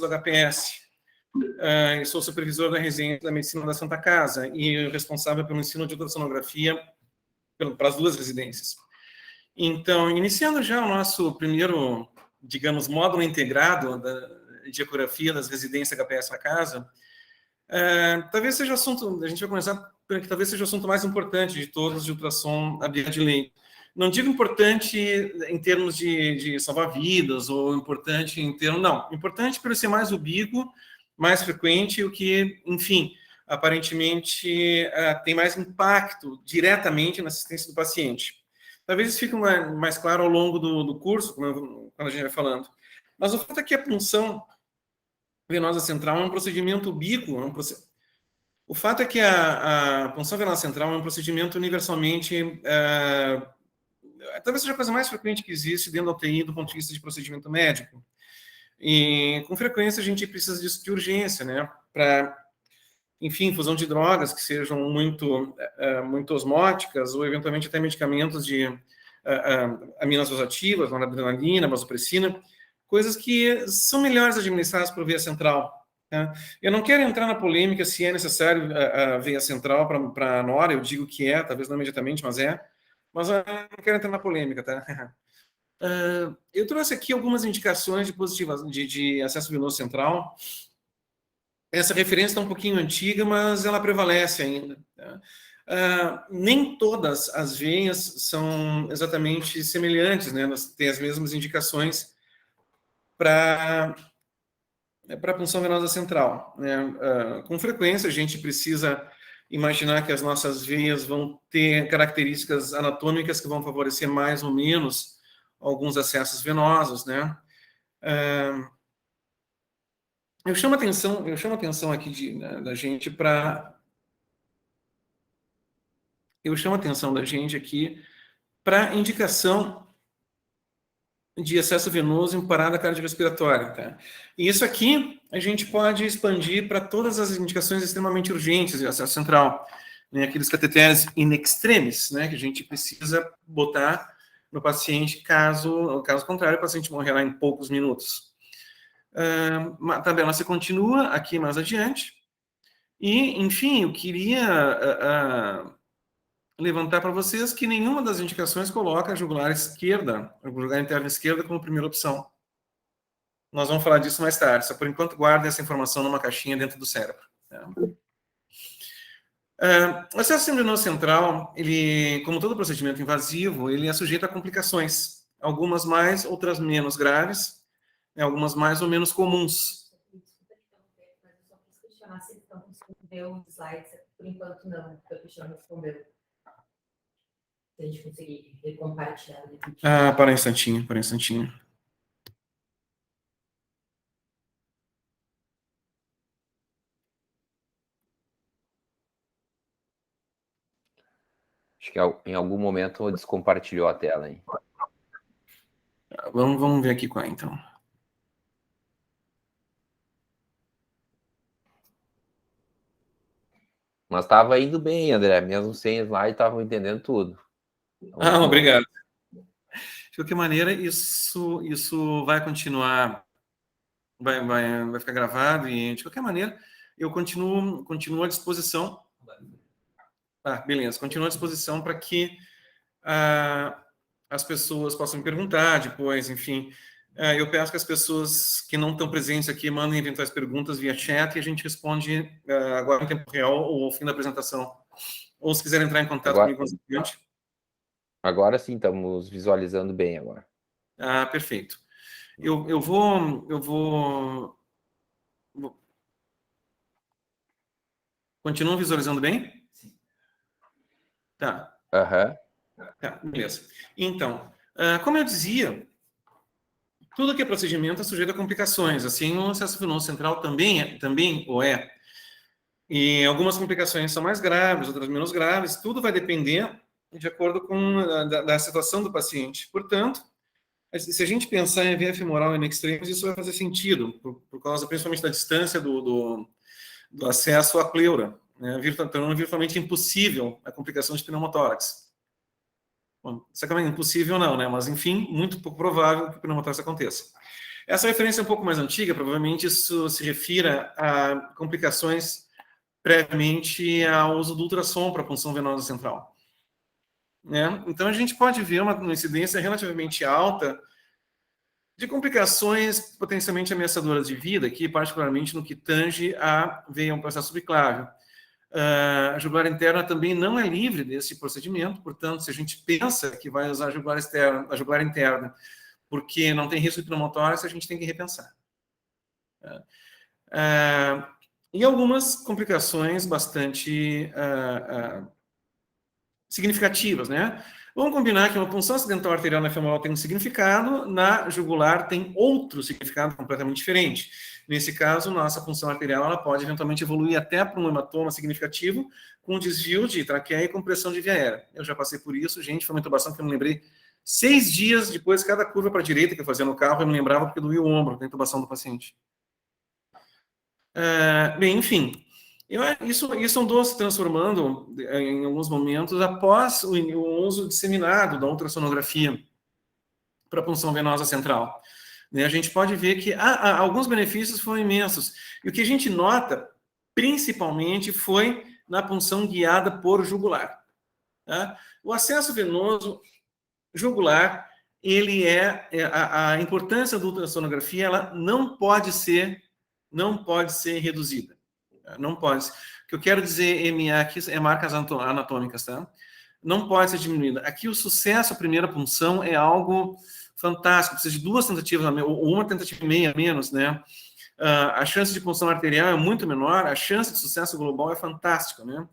do HPS. Eu sou supervisor da residência da Medicina da Santa Casa e responsável pelo ensino de ultrassonografia para as duas residências. Então, iniciando já o nosso primeiro, digamos, módulo integrado de ecografia das residências HPS da casa, talvez seja o assunto, a gente vai começar, que talvez seja o assunto mais importante de todos de ultrassom habilidade de lei. Não digo importante em termos de salvar vidas, ou importante em termos... Não, importante por ser mais ubíquo, mais frequente, o que, enfim, aparentemente tem mais impacto diretamente na assistência do paciente. Talvez isso fique mais claro ao longo do curso, quando a gente vai falando. Mas o fato é que a punção venosa central é um procedimento ubíquo. O fato é que a punção venosa central é um procedimento universalmente... talvez seja a coisa mais frequente que existe dentro da UTI do ponto de vista de procedimento médico. E, com frequência, a gente precisa disso de urgência, né? Para, enfim, infusão de drogas que sejam muito osmóticas ou, eventualmente, até medicamentos de aminas vasoativas, noradrenalina, vasopressina, coisas que são melhores administradas por via central. Tá? Eu não quero entrar na polêmica se é necessário a via central para a nora, eu digo que é, talvez não imediatamente, mas é. Mas eu não quero entrar na polêmica, tá? Eu trouxe aqui algumas indicações de acesso venoso central. Essa referência está um pouquinho antiga, mas ela prevalece ainda. Tá? Nem todas as veias são exatamente semelhantes, né? Elas têm as mesmas indicações para a punção venosa central. Né? Com frequência, a gente precisa imaginar que as nossas veias vão ter características anatômicas que vão favorecer mais ou menos alguns acessos venosos, né? Eu chamo a atenção aqui da gente para... Eu chamo a atenção da gente aqui para indicação de acesso venoso em parada cardiorrespiratória, tá? E isso aqui a gente pode expandir para todas as indicações extremamente urgentes de acesso central, né? Aqueles cateteres in extremis, né? Que a gente precisa botar no paciente, caso contrário, o paciente morrerá em poucos minutos. A tabela se continua aqui mais adiante. E, enfim, eu queria levantar para vocês que nenhuma das indicações coloca a jugular esquerda, a jugular interna esquerda, como primeira opção. Nós vamos falar disso mais tarde. Só por enquanto, guarde essa informação numa caixinha dentro do cérebro. O acesso venoso central, ele, como todo procedimento invasivo, ele é sujeito a complicações. Algumas mais, outras menos graves, algumas mais ou menos comuns. Mas eu só quis questionar se ele não respondeu os slides. Por enquanto, não, porque o Cristiano respondeu. Se a gente conseguir compartilhar. Para um instantinho, para um instantinho. Acho que em algum momento descompartilhou a tela, hein? Vamos ver aqui qual é, então. Mas estava indo bem, André. Mesmo sem slide, estavam entendendo tudo. Obrigado. De qualquer maneira, isso vai continuar, vai ficar gravado e, de qualquer maneira, eu continuo à disposição. Beleza. Continuo à disposição para que as pessoas possam me perguntar depois, enfim. Eu peço que as pessoas que não estão presentes aqui mandem eventuais perguntas via chat e a gente responde agora em tempo real ou ao fim da apresentação. Ou se quiser entrar em contato comigo. Agora sim, estamos visualizando bem agora. Perfeito. Eu vou... Continua visualizando bem? Sim. Tá. Tá, beleza. Então, como eu dizia, tudo que é procedimento é sujeito a complicações. Assim, o acesso venoso central também o é. E algumas complicações são mais graves, outras menos graves. Tudo vai depender de acordo com da situação do paciente. Portanto, se a gente pensar em via femoral in extremis, isso vai fazer sentido, por causa principalmente da distância do acesso à pleura, né? Tornando virtualmente impossível a complicação de pneumotórax. Bom, isso é impossível não, né? Mas, enfim, muito pouco provável que o pneumotórax aconteça. Essa referência é um pouco mais antiga, provavelmente isso se refira a complicações previamente ao uso do ultrassom para a punção venosa central. Né? Então, a gente pode ver uma incidência relativamente alta de complicações potencialmente ameaçadoras de vida, aqui, particularmente no que tange a veia um processo subclávio. A jugular interna também não é livre desse procedimento, portanto, se a gente pensa que vai usar a jugular interna porque não tem risco de pneumotórax, a gente tem que repensar. E algumas complicações bastante significativas, né? Vamos combinar que uma punção acidental arterial na femoral tem um significado, na jugular tem outro significado completamente diferente. Nesse caso, nossa punção arterial ela pode eventualmente evoluir até para um hematoma significativo, com desvio de traqueia e compressão de via aérea. Eu já passei por isso, gente, foi uma intubação que eu me lembrei 6 dias depois, cada curva para a direita que eu fazia no carro, eu me lembrava porque doía o ombro da intubação do paciente. Bem, enfim, isso andou se transformando em alguns momentos após o uso disseminado da ultrassonografia para a punção venosa central. A gente pode ver que alguns benefícios foram imensos. E o que a gente nota, principalmente, foi na punção guiada por jugular. Tá? O acesso venoso jugular, ele a importância da ultrassonografia, ela não pode ser reduzida. Não pode. O que eu quero dizer, MA, aqui é marcas anatômicas, tá? Não pode ser diminuída. Aqui o sucesso, a primeira punção, é algo fantástico. Precisa de 2 tentativas, ou uma tentativa e meia a menos, né? A chance de punção arterial é muito menor, a chance de sucesso global é fantástica, né?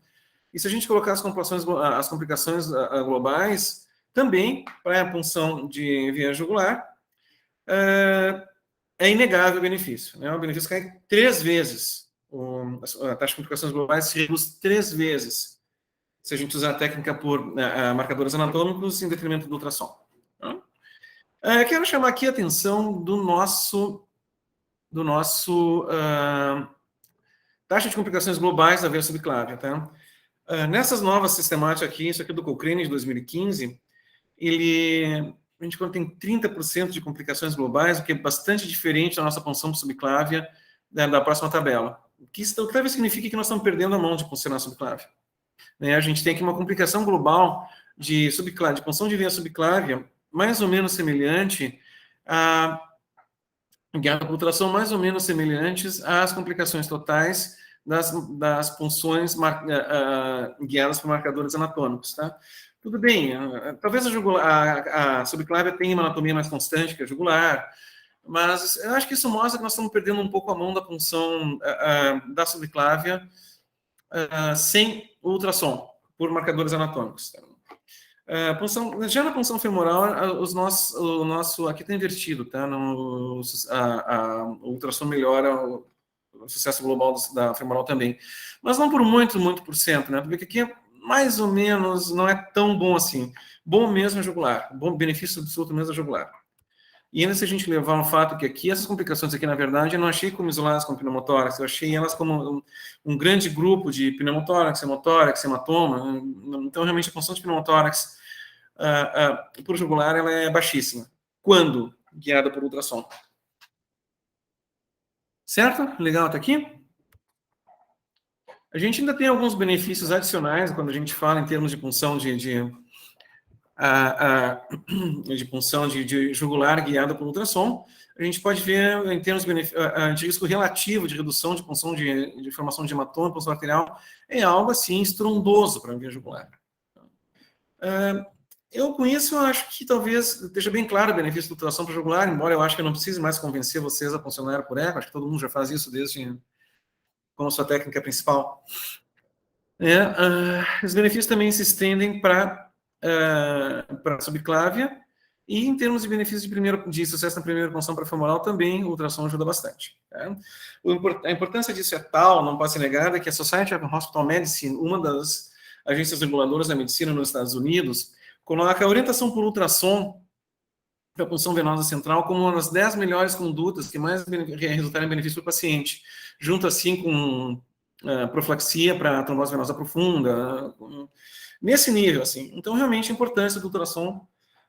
E se a gente colocar as complicações globais, também, para a punção de via jugular, é inegável o benefício. Né? O benefício cai 3 vezes. A taxa de complicações globais se reduz 3 vezes se a gente usar a técnica por marcadores anatômicos em detrimento do ultrassom. Quero chamar aqui a atenção do nosso taxa de complicações globais da veia subclávia. Tá? Nessas novas sistemáticas aqui, isso aqui é do Cochrane de 2015, a gente tem 30% de complicações globais, o que é bastante diferente da nossa punção subclávia da próxima tabela. O que talvez signifique que nós estamos perdendo a mão de puncionar subclávia. A gente tem aqui uma complicação global de punção de veia subclávia mais ou menos semelhante a guiada por ultrassom, mais ou menos semelhantes às complicações totais das punções guiadas por marcadores anatômicos, tá? Tudo bem, talvez a subclávia tenha uma anatomia mais constante que a jugular, mas eu acho que isso mostra que nós estamos perdendo um pouco a mão da punção da subclávia sem ultrassom, por marcadores anatômicos. Já na punção femoral, o nosso aqui está invertido, tá? O ultrassom melhora o sucesso global da femoral também, mas não por muito por cento, né? Porque aqui mais ou menos não é tão bom assim. Bom mesmo é jugular, bom benefício absoluto mesmo é jugular. E ainda se a gente levar um fato que aqui, essas complicações aqui, na verdade, eu não achei como isoladas com pneumotórax, eu achei elas como um grande grupo de pneumotórax, hemotórax, hematoma. Então, realmente, a função de pneumotórax por jugular ela é baixíssima, quando guiada por ultrassom. Certo? Legal até aqui? A gente ainda tem alguns benefícios adicionais quando a gente fala em termos de punção de punção de jugular guiada por ultrassom. A gente pode ver em termos de risco relativo de redução de punção de formação de hematoma, punção arterial, é algo assim estrondoso para a via jugular. Eu com isso eu acho que talvez esteja bem claro o benefício do ultrassom para jugular, embora eu acho que eu não precise mais convencer vocês a funcionar por eco, acho que todo mundo já faz isso desde como sua técnica principal. Os benefícios também se estendem para a subclávia, e em termos de benefícios de sucesso na primeira punção para femoral, também o ultrassom ajuda bastante. Tá? A importância disso é tal, não pode ser negada, que a Society of Hospital Medicine, uma das agências reguladoras da medicina nos Estados Unidos, coloca a orientação por ultrassom para a punção venosa central como uma das 10 melhores condutas que mais resultarem em benefício para o paciente, junto assim com profilaxia para trombose venosa profunda, nesse nível, assim. Então, realmente, a importância do ultrassom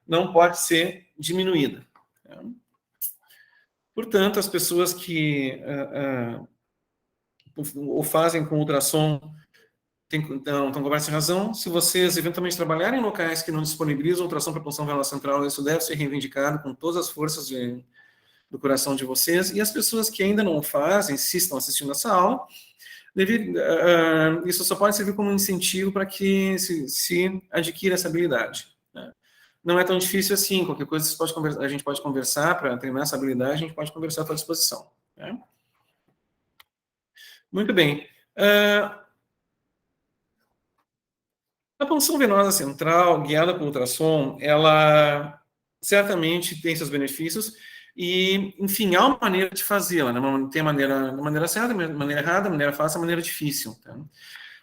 não pode ser diminuída. Portanto, as pessoas que o fazem com ultrassom estão cobertas de razão. Se vocês eventualmente trabalharem em locais que não disponibilizam ultrassom para punção velar central, isso deve ser reivindicado com todas as forças do coração de vocês. E as pessoas que ainda não o fazem, se estão assistindo essa aula, isso só pode servir como um incentivo para que se adquira essa habilidade. Né? Não é tão difícil assim. Qualquer coisa a gente pode conversar para treinar essa habilidade, a gente pode conversar à sua disposição. Né? Muito bem. A punção venosa central, guiada por ultrassom, ela certamente tem seus benefícios e, enfim, há uma maneira de fazê-la. Né? Tem a maneira certa, a maneira errada, a maneira fácil, a maneira difícil. Tá?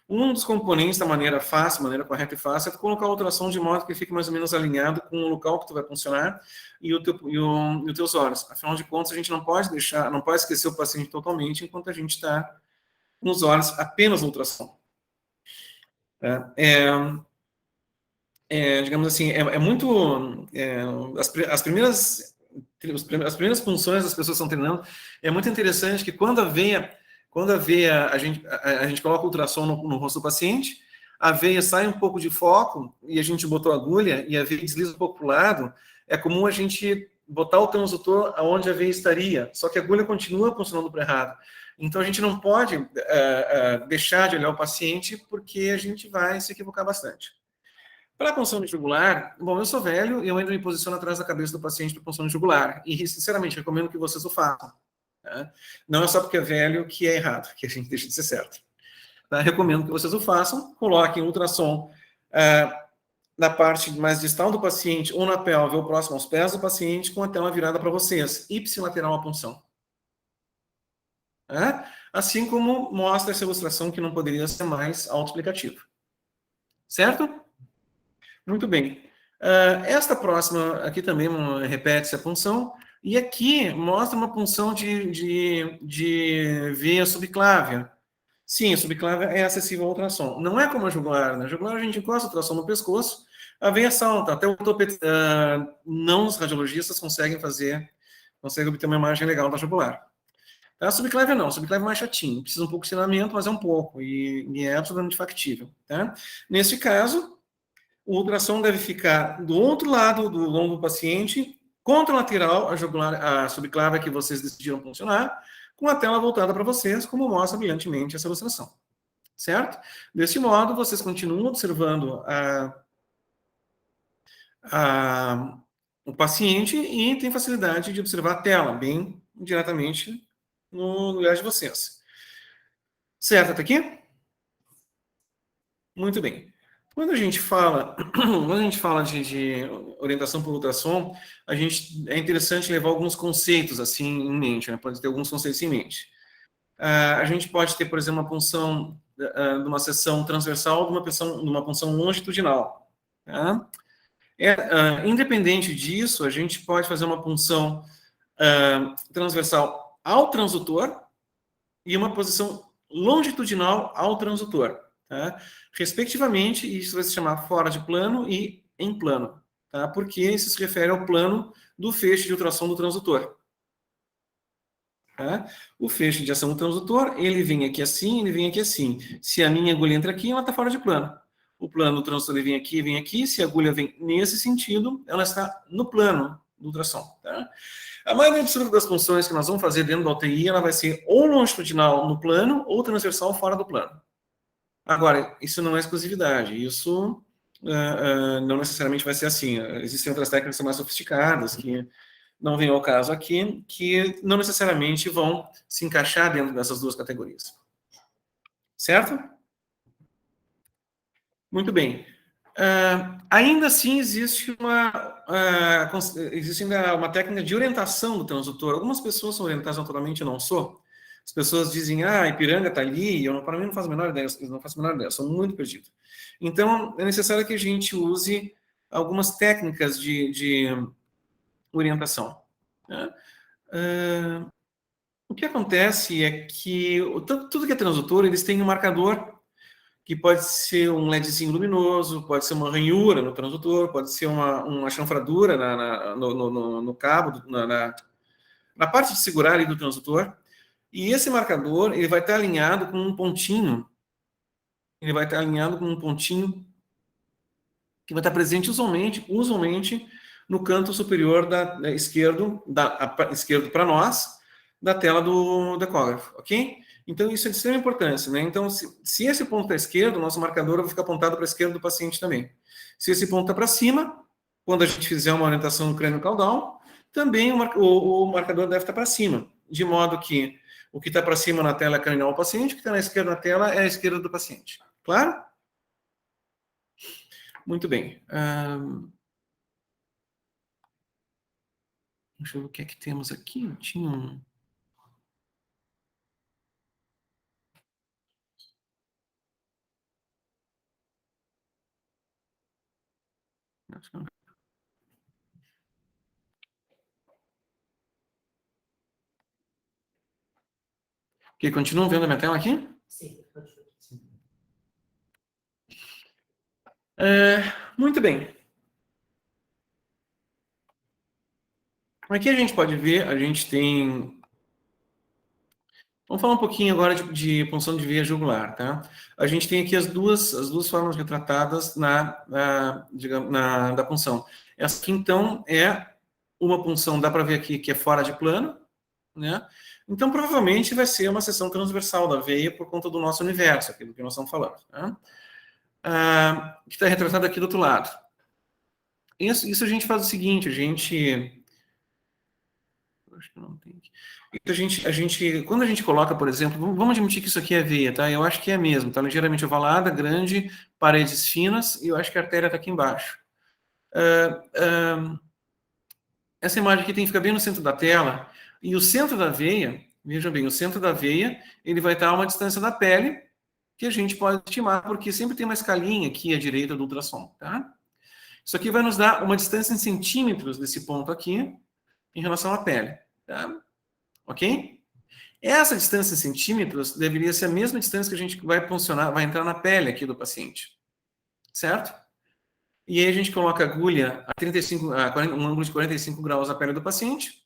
Um dos componentes da maneira fácil, maneira correta e fácil, é colocar o ultrassom de modo que ele fique mais ou menos alinhado com o local que tu vai funcionar e os teus olhos. Afinal de contas, a gente não pode esquecer o paciente totalmente enquanto a gente está nos olhos apenas no ultrassom. Digamos assim, as primeiras funções das pessoas que estão treinando, é muito interessante que quando a veia a gente coloca o ultrassom no rosto do paciente, a veia sai um pouco de foco e a gente botou a agulha e a veia desliza um pouco para o lado, é comum a gente botar o transdutor aonde a veia estaria, só que a agulha continua funcionando para errado. Então, a gente não pode deixar de olhar o paciente porque a gente vai se equivocar bastante. Para a punção jugular, bom, eu sou velho e eu ainda me posiciono atrás da cabeça do paciente para punção jugular. E, sinceramente, recomendo que vocês o façam. Tá? Não é só porque é velho que é errado, que a gente deixa de ser certo. Tá? Recomendo que vocês o façam, coloquem ultrassom na parte mais distal do paciente ou na pelve ou próximo aos pés do paciente com a tela virada para vocês. Ipsilateral a punção. Assim como mostra essa ilustração que não poderia ser mais autoexplicativa. Certo? Muito bem. Esta próxima aqui também repete-se a punção, e aqui mostra uma punção de veia subclávia. Sim, a subclávia é acessível ao ultrassom. Não é como a jugular. Na jugular a gente encosta o ultrassom no pescoço, a veia salta. Até não os radiologistas conseguem obter uma imagem legal da jugular. A subclávia não, a subclávia é mais chatinho, precisa um pouco de treinamento, mas é um pouco, e é absolutamente factível. Tá? Nesse caso, o ultrassom deve ficar do outro lado do lombo do paciente, contralateral a subclávia que vocês decidiram funcionar, com a tela voltada para vocês, como mostra brilhantemente essa ilustração. Certo? Desse modo, vocês continuam observando o paciente e tem facilidade de observar a tela, bem diretamente no lugar de vocês. Certo até aqui? Muito bem. Quando a gente fala de orientação por ultrassom, é interessante levar alguns conceitos assim em mente, né? Pode ter alguns conceitos em mente. A gente pode ter, por exemplo, uma punção de uma seção transversal de uma punção longitudinal. Tá? Independente disso, a gente pode fazer uma punção transversal ao transdutor e uma posição longitudinal ao transdutor. Tá? Respectivamente, isso vai se chamar fora de plano e em plano, tá? Porque isso se refere ao plano do feixe de ultrassom do transdutor. Tá? O feixe de ação do transdutor, ele vem aqui assim, ele vem aqui assim. Se a minha agulha entra aqui, ela está fora de plano. O plano do transdutor ele vem aqui. Se a agulha vem nesse sentido, ela está no plano do ultrassom. Tá? A maioria absoluta das funções que nós vamos fazer dentro da UTI, ela vai ser ou longitudinal no plano ou transversal fora do plano. Agora, isso não é exclusividade. Isso não necessariamente vai ser assim. Existem outras técnicas que são mais sofisticadas, que não vem ao caso aqui, que não necessariamente vão se encaixar dentro dessas duas categorias. Certo? Muito bem. Ainda assim, existe ainda uma técnica de orientação do transdutor. Algumas pessoas são orientadas naturalmente, eu não sou. As pessoas dizem, Ipiranga está ali, e para mim não faço a menor ideia, sou muito perdido. Então, é necessário que a gente use algumas técnicas de orientação. Né? O que acontece é que tudo que é transdutor, eles têm um marcador, que pode ser um LEDzinho luminoso, pode ser uma ranhura no transdutor, pode ser uma chanfradura no cabo, na parte de segurar ali do transdutor, e esse marcador ele vai estar alinhado com um pontinho, ele vai estar alinhado com um pontinho que vai estar presente usualmente no canto superior esquerdo para nós, da tela do ecógrafo, ok? Então, isso é de extrema importância, né? Então, se esse ponto está à esquerda, o nosso marcador vai ficar apontado para a esquerda do paciente também. Se esse ponto está para cima, quando a gente fizer uma orientação no crânio caudal, também o marcador deve estar para cima, de modo que o que está para cima na tela é cranial do paciente, o que está na esquerda na tela é a esquerda do paciente. Claro? Muito bem. Deixa eu ver o que é que temos aqui. Tinha um... Ok, continuam vendo a minha tela aqui? Sim, pode ver. Muito bem. Aqui a gente pode ver, a gente tem... Vamos falar um pouquinho agora de punção de veia jugular, tá? A gente tem aqui as duas formas retratadas da punção. Essa aqui, então, é uma punção, dá para ver aqui que é fora de plano, né? Então, provavelmente vai ser uma seção transversal da veia por conta do nosso universo, aquilo que nós estamos falando, tá? Que está retratado aqui do outro lado. Isso a gente faz o seguinte, a gente... Acho que não tem aqui. Quando a gente coloca, por exemplo, vamos admitir que isso aqui é veia, tá? Eu acho que é mesmo, tá ligeiramente ovalada, grande, paredes finas, e eu acho que a artéria está aqui embaixo. Essa imagem aqui tem que ficar bem no centro da tela, e o centro da veia, vejam bem, o centro da veia, ele vai estar a uma distância da pele, que a gente pode estimar, porque sempre tem uma escalinha aqui à direita do ultrassom, tá? Isso aqui vai nos dar uma distância em centímetros desse ponto aqui, em relação à pele, tá? Ok? Essa distância em centímetros deveria ser a mesma distância que a gente vai entrar na pele aqui do paciente. Certo? E aí a gente coloca a agulha um ângulo de 45 graus na pele do paciente.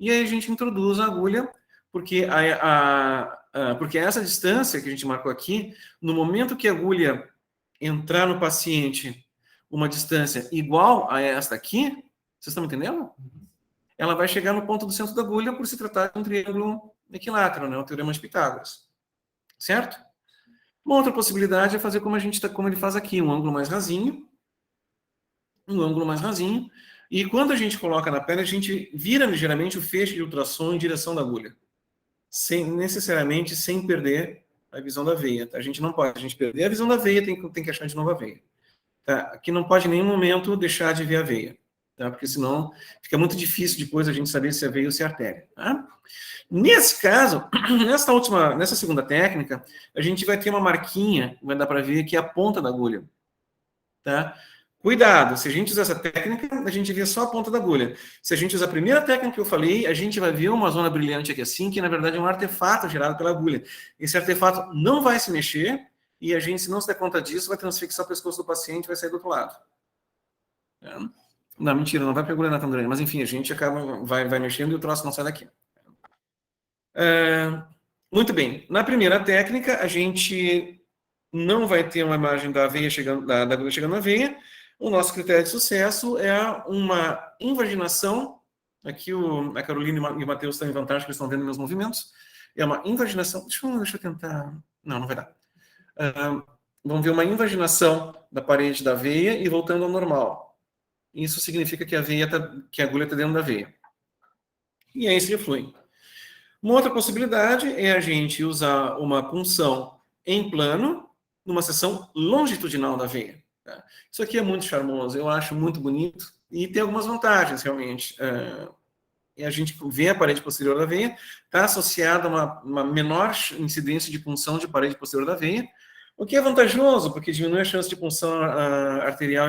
E aí a gente introduz a agulha, porque porque essa distância que a gente marcou aqui, no momento que a agulha entrar no paciente uma distância igual a esta aqui, vocês estão me entendendo? Ela vai chegar no ponto do centro da agulha por se tratar de um triângulo equilátero, né? O teorema de Pitágoras. Certo? Uma outra possibilidade é fazer como ele faz aqui, um ângulo mais rasinho. E quando a gente coloca na pele, a gente vira ligeiramente o feixe de ultrassom em direção da agulha. Necessariamente sem perder a visão da veia. Tá? A gente não pode. A gente perder a visão da veia, tem que achar de novo a veia. Tá? Aqui não pode em nenhum momento deixar de ver a veia. Tá? Porque senão fica muito difícil depois a gente saber se é veia ou se é artéria. Tá? Nesse caso, nessa segunda técnica, a gente vai ter uma marquinha, vai dar para ver que é a ponta da agulha. Tá? Cuidado, se a gente usar essa técnica, a gente vê só a ponta da agulha. Se a gente usar a primeira técnica que eu falei, a gente vai ver uma zona brilhante aqui assim, que na verdade é um artefato gerado pela agulha. Esse artefato não vai se mexer, e a gente, se não se der conta disso, vai transfixar o pescoço do paciente e vai sair do outro lado. Tá? Não, mentira, não vai pegar a agulha não é tão grande, mas enfim, a gente vai mexendo e o troço não sai daqui. Muito bem. Na primeira técnica, a gente não vai ter uma imagem da veia da agulha chegando na veia. O nosso critério de sucesso é uma invaginação. Aqui a Carolina e o Matheus estão em vantagem, porque estão vendo meus movimentos. É uma invaginação. Deixa eu tentar. Não vai dar. Vamos ver uma invaginação da parede da veia e voltando ao normal. Isso significa que que a agulha está dentro da veia. E aí se flui. Uma outra possibilidade é a gente usar uma punção em plano numa seção longitudinal da veia. Tá? Isso aqui é muito charmoso, eu acho muito bonito e tem algumas vantagens, realmente. E a gente vê a parede posterior da veia, está associada a uma menor incidência de punção de parede posterior da veia, o que é vantajoso, porque diminui a chance de punção arterial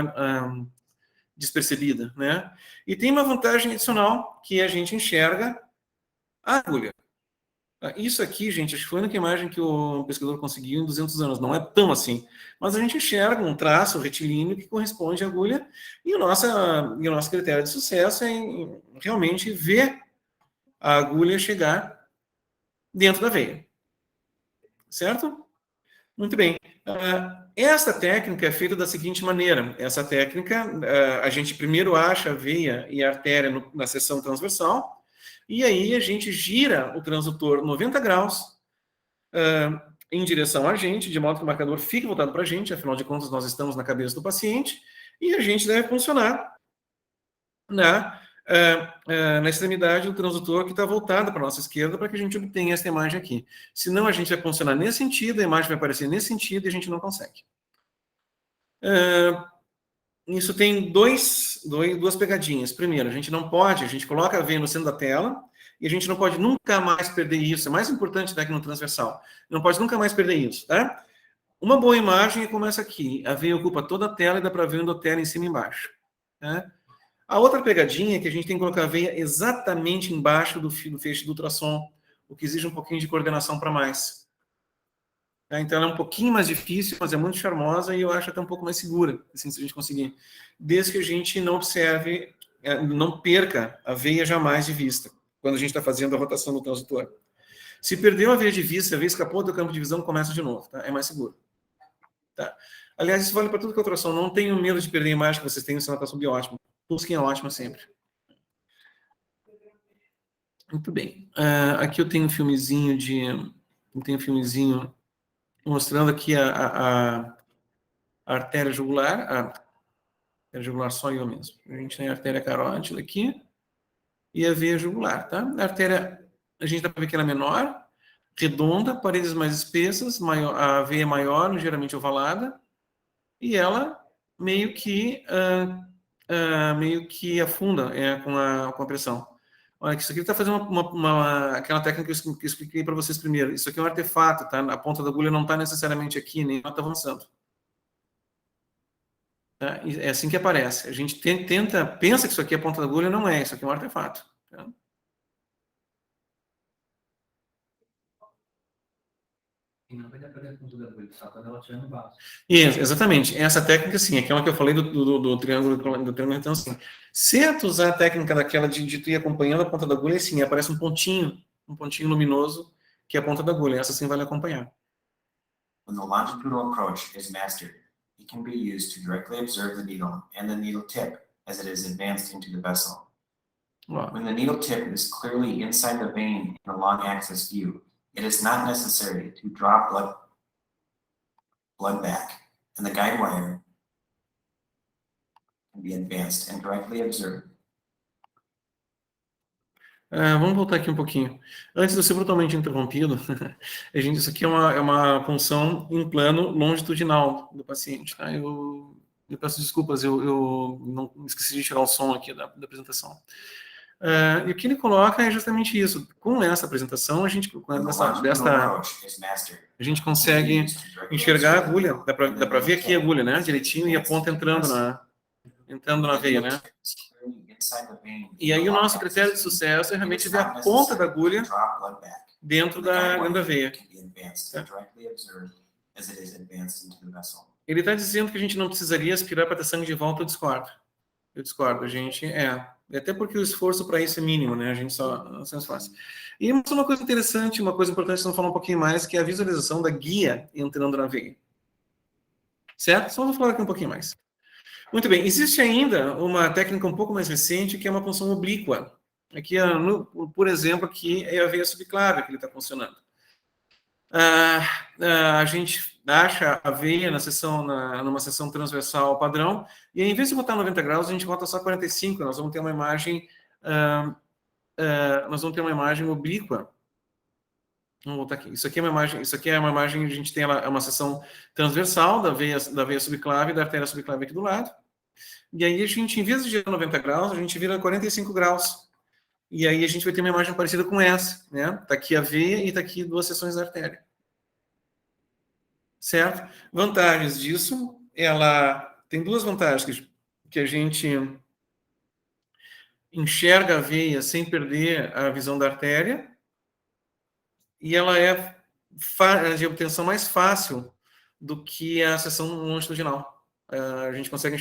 despercebida. Né? E tem uma vantagem adicional, que a gente enxerga a agulha. Isso aqui, gente, acho que foi a única imagem que o pesquisador conseguiu em 200 anos. Não é tão assim. Mas a gente enxerga um traço retilíneo que corresponde à agulha e o nosso critério de sucesso é realmente ver a agulha chegar dentro da veia. Certo? Muito bem. Esta técnica é feita da seguinte maneira. Essa técnica, a gente primeiro acha a veia e a artéria na seção transversal, e aí a gente gira o transdutor 90 graus em direção a gente, de modo que o marcador fique voltado para a gente, afinal de contas nós estamos na cabeça do paciente, e a gente deve funcionar na extremidade do transdutor que está voltada para a nossa esquerda, para que a gente obtenha essa imagem aqui. Senão a gente vai funcionar nesse sentido, a imagem vai aparecer nesse sentido e a gente não consegue. Isso tem duas pegadinhas. Primeiro, a gente não pode, a gente coloca a veia no centro da tela, e a gente não pode nunca mais perder isso. É mais importante daqui no transversal. Não pode nunca mais perder isso, tá? Uma boa imagem começa aqui. A veia ocupa toda a tela e dá para ver o endotélio em cima e embaixo. Tá? A outra pegadinha é que a gente tem que colocar a veia exatamente embaixo do feixe do ultrassom, o que exige um pouquinho de coordenação para mais. Tá? Então, ela é um pouquinho mais difícil, mas é muito charmosa e eu acho até um pouco mais segura, assim, se a gente conseguir. Desde que a gente não observe, não perca a veia jamais de vista, quando a gente está fazendo a rotação do transdutor. Se perdeu a veia de vista, a veia escapou do campo de visão, começa de novo, tá? É mais seguro. Tá? Aliás, isso vale para tudo que é ultrassom. Não tenham medo de perder a imagem que vocês têm, senão está subótima. Busquem a ótima sempre. Muito bem. Aqui eu tenho um filmezinho mostrando aqui a artéria jugular. A artéria jugular só eu mesmo. A gente tem a artéria carótida aqui e a veia jugular, tá? A artéria, a gente dá para ver que ela é menor, redonda, paredes mais espessas, a veia maior, ligeiramente ovalada, e ela meio que afunda com a pressão. Olha, isso aqui está fazendo aquela técnica que eu expliquei para vocês primeiro. Isso aqui é um artefato, tá? A ponta da agulha não está necessariamente aqui, nem ela está avançando. Tá? É assim que aparece. A gente pensa que isso aqui é a ponta da agulha, não é. Isso aqui é um artefato. Tá? E não vai dar para a ponta da agulha, só quando ela estiver no vaso. Isso, exatamente. Essa técnica, sim, aquela que eu falei do triângulo. Então, assim, se tu usar a técnica daquela de tu ir acompanhando a ponta da agulha, sim, aparece um pontinho luminoso, que é a ponta da agulha. Essa sim vale acompanhar. When the longitudinal approach is mastered, it can be used to directly observe the needle and the needle tip as it is advanced into the vessel. Ó. When the needle tip is clearly inside the vein in a long axis view, it is not necessary to draw blood back, and the guide wire can be advanced and directly observed. Vamos voltar aqui um pouquinho. Antes de eu ser brutalmente interrompido, isso aqui é uma punção em plano longitudinal do paciente. Tá? Eu peço desculpas, eu não esqueci de tirar o som aqui da apresentação. E o que ele coloca é justamente isso. Com essa apresentação, a gente consegue enxergar a agulha. Dá para ver aqui a agulha, né? Direitinho, e a ponta entrando na veia, né? E aí o nosso critério de sucesso é realmente ver a ponta da agulha dentro da veia. Ele está dizendo que a gente não precisaria aspirar para ter sangue de volta, eu discordo. A gente até porque o esforço para isso é mínimo, né? A gente só faz. E uma coisa interessante, uma coisa importante, se não falar um pouquinho mais, que é a visualização da guia entrando na veia. Certo? Só vou falar aqui um pouquinho mais. Muito bem, existe ainda uma técnica um pouco mais recente, que é uma punção oblíqua. Aqui, por exemplo, aqui é a veia subclávia que ele está funcionando. A gente acha a veia numa seção transversal padrão, e em vez de botar 90 graus, a gente bota só 45, nós vamos ter uma imagem oblíqua. Vamos voltar aqui. Isso aqui é uma imagem, a gente tem uma seção transversal da veia subclávia e da artéria subclávia aqui do lado. E aí a gente, em vez de girar 90 graus, a gente vira 45 graus. E aí a gente vai ter uma imagem parecida com essa, né? Tá aqui a veia e tá aqui duas seções da artéria. Certo? Vantagens disso, ela tem duas vantagens, que a gente enxerga a veia sem perder a visão da artéria, e ela é de obtenção mais fácil do que a seção longitudinal. a gente consegue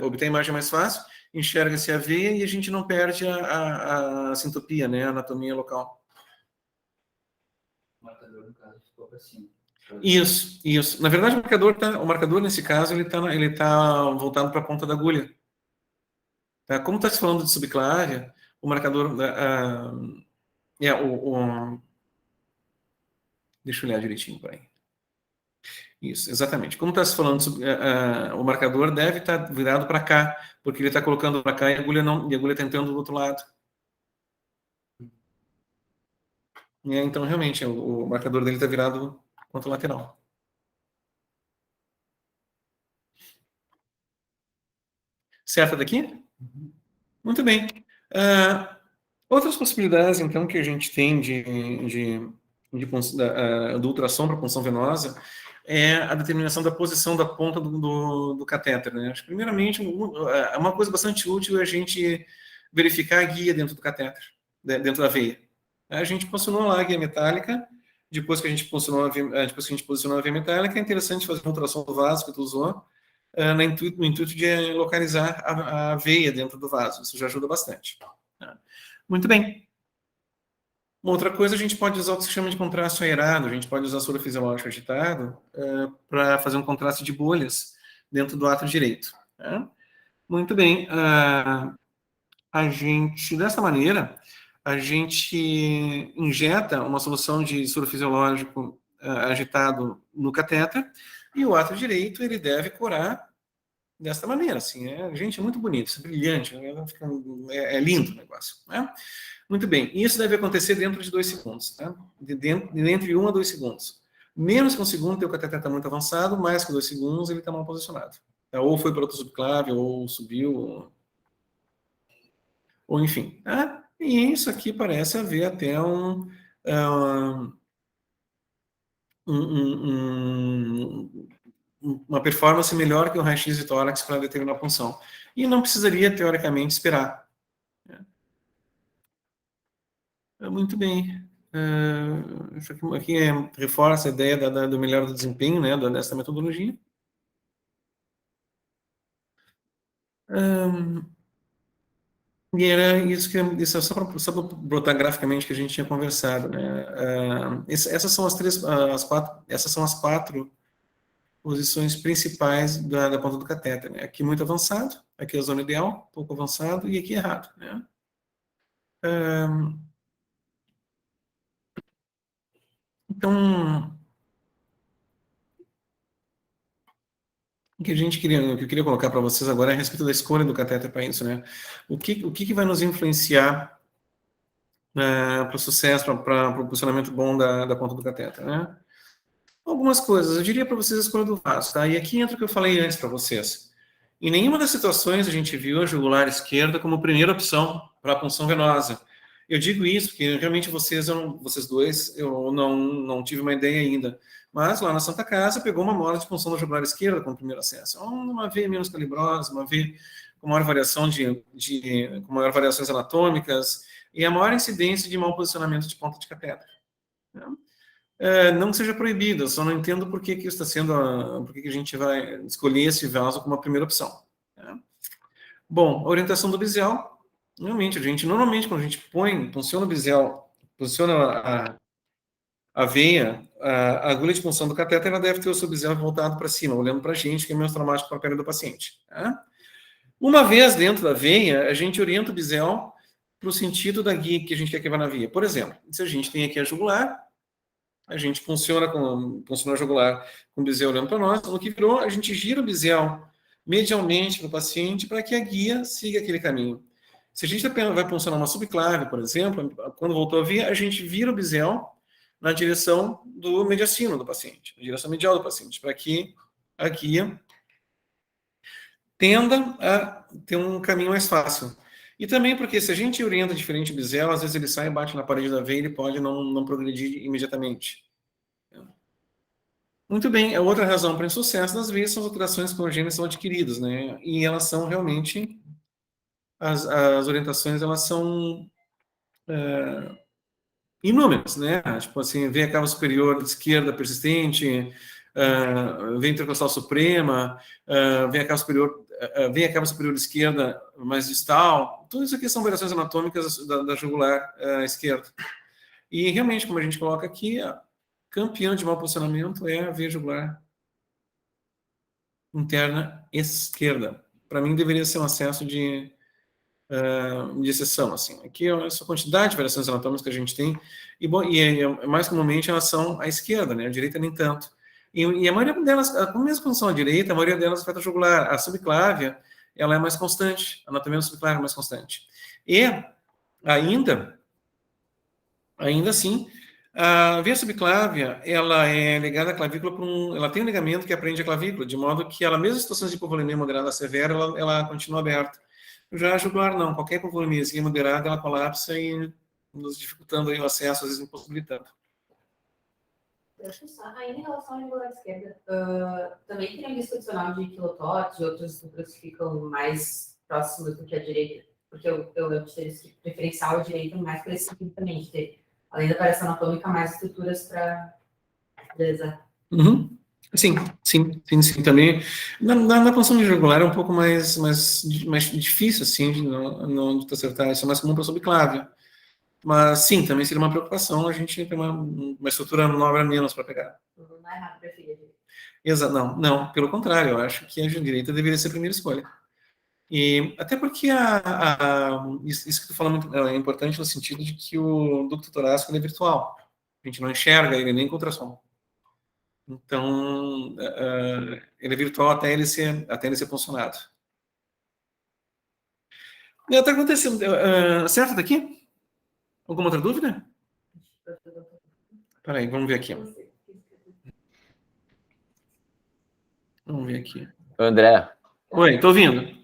obter a imagem mais fácil, enxerga-se a veia e a gente não perde a sintopia, né, a anatomia local. O marcador, no caso, ficou para cima. Isso. Na verdade, o marcador nesse caso, ele tá voltado para a ponta da agulha. Tá? Como está se falando de subclávia, o marcador deixa eu olhar direitinho para aí. Isso, exatamente. Como está se falando, o marcador deve estar virado para cá, porque ele está colocando para cá e a agulha está entrando do outro lado. Então, realmente, o marcador dele está virado contra o lateral. Certo daqui? Muito bem. Outras possibilidades, então, que a gente tem do ultrassom para punção venosa é a determinação da posição da ponta do catéter. Né? Acho que, primeiramente, uma coisa bastante útil é a gente verificar a guia dentro do catéter, dentro da veia. A gente posicionou lá a guia metálica, depois que a gente posicionou a veia metálica, é interessante fazer uma ultrassom do vaso que tu usou, no intuito de localizar a veia dentro do vaso. Isso já ajuda bastante. Muito bem. Uma outra coisa, a gente pode usar o que se chama de contraste aerado, a gente pode usar soro fisiológico agitado para fazer um contraste de bolhas dentro do átrio direito. Tá? Muito bem. Dessa maneira, a gente injeta uma solução de soro fisiológico agitado no catéter e o átrio direito ele deve curar desta maneira. Assim, gente, é muito bonito, é brilhante, é lindo o negócio. Né? Muito bem, isso deve acontecer dentro de 2 segundos, tá? Entre 1 a 2 segundos. Menos que 1 segundo, teu cateter está muito avançado, mais que 2 segundos, ele está mal posicionado. Tá? Ou foi para outro subclave, ou subiu, ou enfim. Tá? E isso aqui parece haver até uma performance melhor que o raio-x de tórax para determinar a punção. E não precisaria, teoricamente, esperar. Muito bem. Isso aqui reforça a ideia do melhor do desempenho, né, dessa metodologia. E era isso isso é só para botar graficamente que a gente tinha conversado, né? Essas são as 4 posições principais da ponta do catéter, né? Aqui muito avançado, aqui é a zona ideal, pouco avançado, e aqui errado, né? Então, o que eu queria colocar para vocês agora é a respeito da escolha do catéter para isso, né? O que vai nos influenciar para o sucesso, para o posicionamento bom da ponta do catéter, né? Algumas coisas, eu diria para vocês a escolha do vaso, tá? E aqui entra o que eu falei antes para vocês. Em nenhuma das situações a gente viu a jugular esquerda como primeira opção para a punção venosa. Eu digo isso porque realmente vocês dois, eu não tive uma ideia ainda. Mas lá na Santa Casa pegou uma mola de punção da jugular esquerda como primeiro acesso. Uma veia menos calibrosa, uma veia com maior variação com maior variações anatômicas e a maior incidência de mau posicionamento de ponta de catéter. Não seja proibido, eu só não entendo por que está sendo, por que a gente vai escolher esse vaso como a primeira opção. Né? Bom, a orientação do bisel, realmente, normalmente quando a gente funciona o bisel, posiciona a veia, a agulha de punção do catéter, ela deve ter o seu bisel voltado para cima, olhando para a gente, que é menos traumático para a pele do paciente. Tá? Uma vez dentro da veia, a gente orienta o bisel para o sentido da guia que a gente quer que vá na veia. Por exemplo, se a gente tem aqui a jugular, a gente funciona a jugular com o bisel olhando para nós, no que virou, a gente gira o bisel medialmente para o paciente para que a guia siga aquele caminho. Se a gente vai funcionar uma subclave, por exemplo, quando voltou a veia, a gente vira o bisel na direção do mediastino do paciente, na direção medial do paciente, para que a guia tenda a ter um caminho mais fácil. E também porque se a gente orienta diferente o bisel, às vezes ele sai e bate na parede da veia e ele pode não progredir imediatamente. Muito bem, a outra razão para o insucesso das veias são as alterações congênitas são adquiridas, né? E elas são realmente, as orientações, elas são inúmeras, né? Tipo assim, veia cava superior esquerda persistente, vem intercostal suprema, vem a cava superior esquerda mais distal. Tudo isso aqui são variações anatômicas da jugular esquerda. E realmente, como a gente coloca aqui, a campeã de mau posicionamento é a veia jugular interna esquerda. Para mim, deveria ser um acesso de exceção. Assim. Aqui é essa quantidade de variações anatômicas que a gente tem, e mais comumente elas são à esquerda, né? A direita nem tanto. E a maioria delas, mesmo quando são à direita, a maioria delas afeta a jugular. A subclávia, ela é mais constante, a anatomia da subclávia é mais constante. E ainda assim, a veia subclávia, ela é ligada à clavícula ela tem um ligamento que prende a clavícula, de modo que ela, mesmo em situações de hipovolemia moderada severa, ela continua aberta. Já a jugular não, qualquer hipovolemia moderada, ela colapsa e nos dificultando aí o acesso, às vezes impossibilitando. Deixa eu só, ainda em relação à jugular esquerda, também tem a lista adicional de quilototes e outras estruturas que ficam mais próximas do que a direita, porque eu teria preferencial à direita mais por esse sentido também, de ter, além da variação anatômica, mais estruturas para realizar. Sim. Também, na função de jugular é um pouco mais difícil, assim, de acertar. Isso é mais comum para a subclávia. Mas, sim, também seria uma preocupação a gente ter uma estrutura nova a menos para pegar. Não é errado preferir a direita. Exato, não, pelo contrário, eu acho que a direita deveria ser a primeira escolha. E até porque isso que tu fala é importante no sentido de que o ducto torácico é virtual. A gente não enxerga ele nem com ultrassom. Então, ele é virtual até ele ser funcionado. E outra acontecendo, certo daqui? Alguma outra dúvida? Espera aí, vamos ver aqui. André. Oi, tô ouvindo.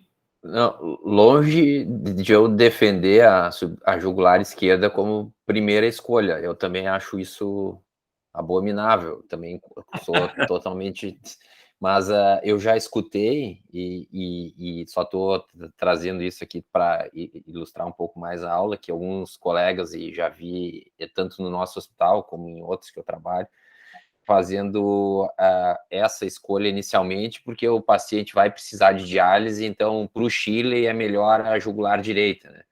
Não, longe de eu defender a jugular esquerda como primeira escolha. Eu também acho isso abominável. Também sou totalmente... Mas eu já escutei e só estou trazendo isso aqui para ilustrar um pouco mais a aula, que alguns colegas, e já vi tanto no nosso hospital como em outros que eu trabalho, fazendo essa escolha inicialmente, porque o paciente vai precisar de diálise, então para o Chile é melhor a jugular direita, né?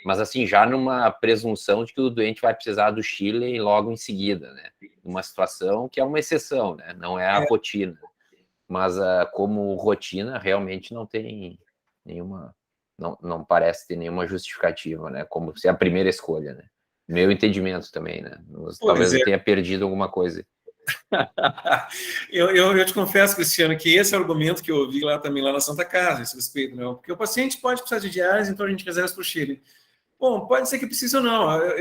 Mas assim, já numa presunção de que o doente vai precisar do Chile logo em seguida, né? Uma situação que é uma exceção, né? Não é a rotina. Mas como rotina, realmente não tem nenhuma, não parece ter nenhuma justificativa, né? Como ser a primeira escolha, né? Meu entendimento também, né? Talvez eu tenha perdido alguma coisa. Eu te confesso, Cristiano, que esse é o argumento que eu ouvi lá na Santa Casa, a esse respeito, né? Porque o paciente pode precisar de diálise, então a gente reserva para o Chile. Bom, pode ser que precise ou não. Mas é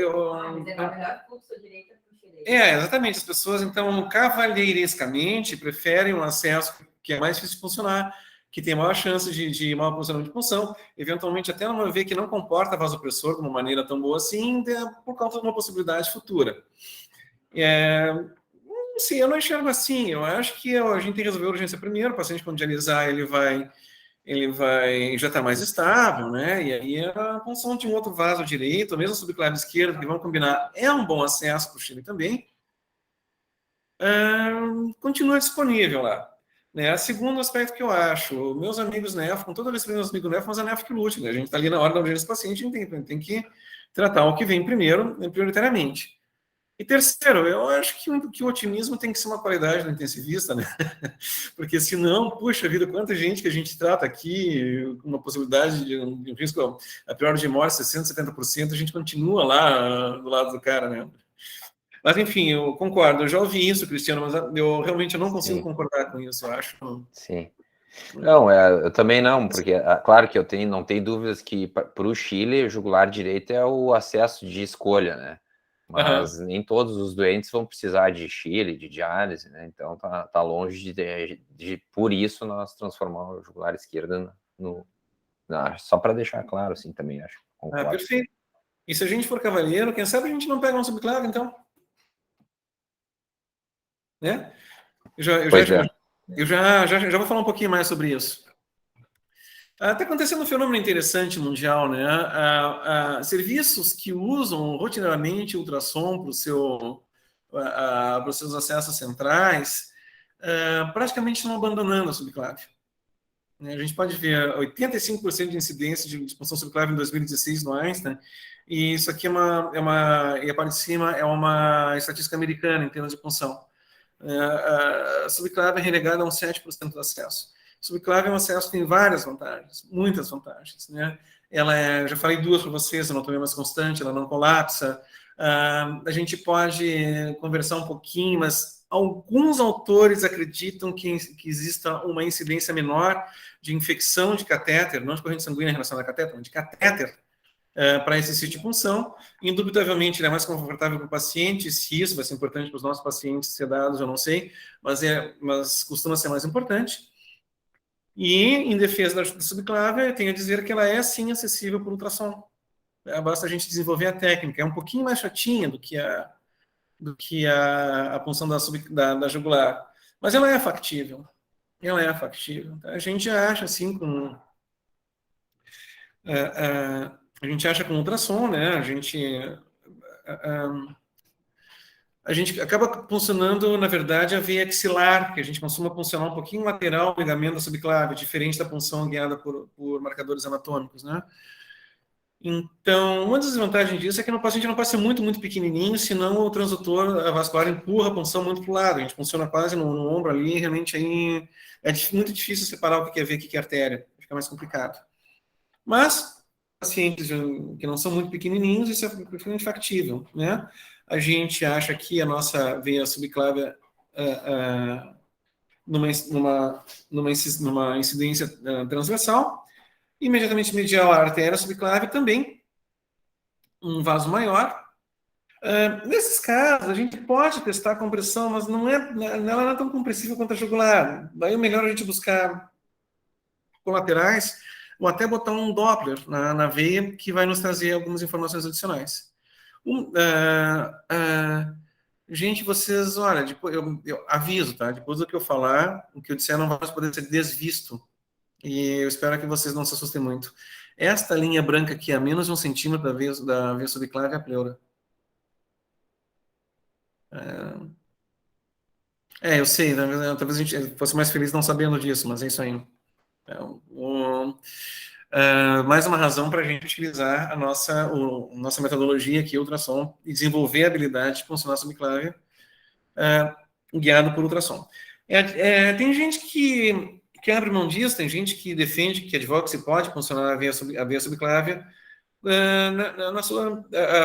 melhor fluxo direita para o Chile. Exatamente. As pessoas, então, cavalheirescamente, preferem um acesso que é mais difícil de funcionar, que tem maior chance de mau funcionamento de punção, eventualmente até numa veia que não comporta vasopressor de uma maneira tão boa assim, por causa de uma possibilidade futura. Sim, eu não enxergo assim. Eu acho que a gente tem que resolver a urgência primeiro. O paciente, quando dialisar, ele vai já está mais estável, né? E aí a função de um outro vaso direito, mesmo subclave esquerdo, que vamos combinar, é um bom acesso para o Chile também, continua disponível lá. Né? Segundo aspecto que eu acho, meus amigos nefro, com toda a vez que meus amigos nefro, mas a nefro que lute, né? A gente está ali na hora da urgência do paciente, a gente tem que tratar o que vem primeiro, prioritariamente. E terceiro, eu acho que o otimismo tem que ser uma qualidade do intensivista, né? Porque senão, puxa vida, quanta gente que a gente trata aqui, com uma possibilidade de um risco, a pior de morte, 60%, 70%, a gente continua lá do lado do cara, né? Mas, enfim, eu concordo, eu já ouvi isso, Cristiano, mas eu realmente não consigo concordar com isso, eu acho. Sim. Não, eu também não, porque, claro que não tenho dúvidas que para o Chile, o jugular direito é o acesso de escolha, né? Mas nem todos os doentes vão precisar de Chile, de diálise, né? Então tá longe de por isso nós transformar o jugular esquerda só para deixar claro, assim, também acho. Perfeito. E se a gente for cavalheiro, quem sabe a gente não pega um subclave, então? Né? Eu já vou falar um pouquinho mais sobre isso. Está acontecendo um fenômeno interessante mundial, né? Serviços que usam rotineiramente ultrassom para os seus acessos centrais praticamente não abandonando a subclave. A gente pode ver 85% de incidência de punção subclave em 2016 no Einstein, e isso aqui e a parte de cima é uma estatística americana em termos de punção. A subclave é relegada a uns 7% do acesso. Subclave é um acesso que tem várias vantagens, muitas vantagens, né? Ela já falei duas para vocês, anatomia mais constante, ela não colapsa. A gente pode conversar um pouquinho, mas alguns autores acreditam que exista uma incidência menor de infecção de catéter, não de corrente sanguínea relacionada a catéter, mas de catéter, para esse sítio de punção. Indubitavelmente, ele é mais confortável para o paciente. Se isso vai ser importante para os nossos pacientes sedados, eu não sei, mas costuma ser mais importante. E, em defesa da subclave, eu tenho a dizer que ela é, sim, acessível por ultrassom. Basta a gente desenvolver a técnica. É um pouquinho mais chatinha do que a punção da jugular. Mas ela é factível. Ela é factível. A gente acha, assim, a gente acha com ultrassom, né? A gente acaba puncionando, na verdade, a veia axilar, que a gente costuma puncionar um pouquinho lateral o ligamento da subclave, diferente da punção guiada por marcadores anatômicos, né? Então, uma das desvantagens disso é que o paciente não pode ser muito, muito pequenininho, senão o transdutor vascular empurra a punção muito para o lado. A gente funciona quase no ombro ali, realmente aí é muito difícil separar o que é veia e o que é artéria. Fica mais complicado. Mas, pacientes que não são muito pequenininhos, isso é perfeitamente factível, né? A gente acha que a nossa veia subclávia numa incidência transversal, imediatamente medial à artéria subclave também, um vaso maior. Nesses casos, a gente pode testar a compressão, mas ela não é tão compressível quanto a jugular. Daí é melhor a gente buscar colaterais ou até botar um Doppler na veia, que vai nos trazer algumas informações adicionais. Gente, vocês, olha, depois, eu aviso, tá? Depois do que eu falar, o que eu disser não vai mais poder ser desvisto. E eu espero que vocês não se assustem muito. Esta linha branca aqui, a menos de 1 centímetro da veia subclave, é a pleura. Eu sei, talvez a gente fosse mais feliz não sabendo disso, mas é isso aí. Mais uma razão para a gente utilizar a nossa metodologia aqui, ultrassom, e desenvolver a habilidade de funcionar a subclave guiado por ultrassom. Tem gente que abre mão disso, tem gente que defende, que advoga que se pode funcionar a veia subclávia